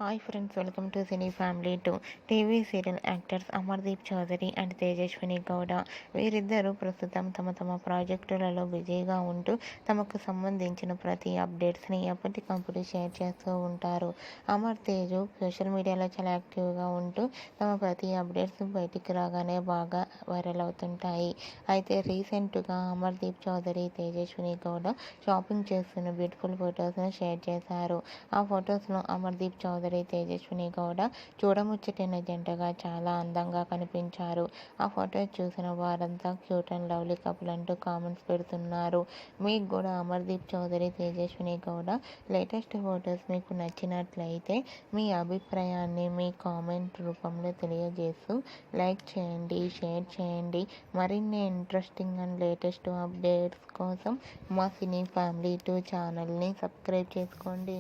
Hi friends, welcome to cine family 2. TV serial actors Amardeep Chowdary and Tejaswini Gowda వీరిద్దరూ ప్రస్తుతం తమ తమ ప్రాజెక్టులలో బిజీగా ఉంటూ తమకు సంబంధించిన ప్రతి అప్డేట్స్ని ఎప్పటికప్పుడు షేర్ చేస్తూ ఉంటారు. అమర్ తేజు సోషల్ మీడియాలో చాలా యాక్టివ్గా ఉంటూ తమ ప్రతి అప్డేట్స్ బయటికి రాగానే బాగా వైరల్ అవుతుంటాయి. అయితే రీసెంట్గా అమర్దీప్ చౌదరి, తేజస్విని గౌడ షాపింగ్ చేస్తున్న బ్యూటిఫుల్ ఫొటోస్ను షేర్ చేశారు. ఆ ఫొటోస్లో అమర్దీప్ చౌదరి, తేజస్విని గౌడ చూడముచ్చటైన జంటగా చాలా అందంగా కనిపించారు. ఆ ఫోటో చూసిన వారంతా క్యూట్ అండ్ లవ్లీ కపుల్ అంటూ కామెంట్స్ పెడుతున్నారు. మీకు కూడా అమర్దీప్ చౌదరి, తేజస్విని గౌడ లేటెస్ట్ ఫొటోస్ మీకు నచ్చినట్లయితే మీ అభిప్రాయాన్ని మీ కామెంట్ రూపంలో తెలియజేస్తూ లైక్ చేయండి, షేర్ చేయండి. మరిన్ని ఇంట్రెస్టింగ్ అండ్ లేటెస్ట్ అప్డేట్స్ కోసం మా సినీ ఫ్యామిలీ 2 ఛానల్ని సబ్స్క్రైబ్ చేసుకోండి.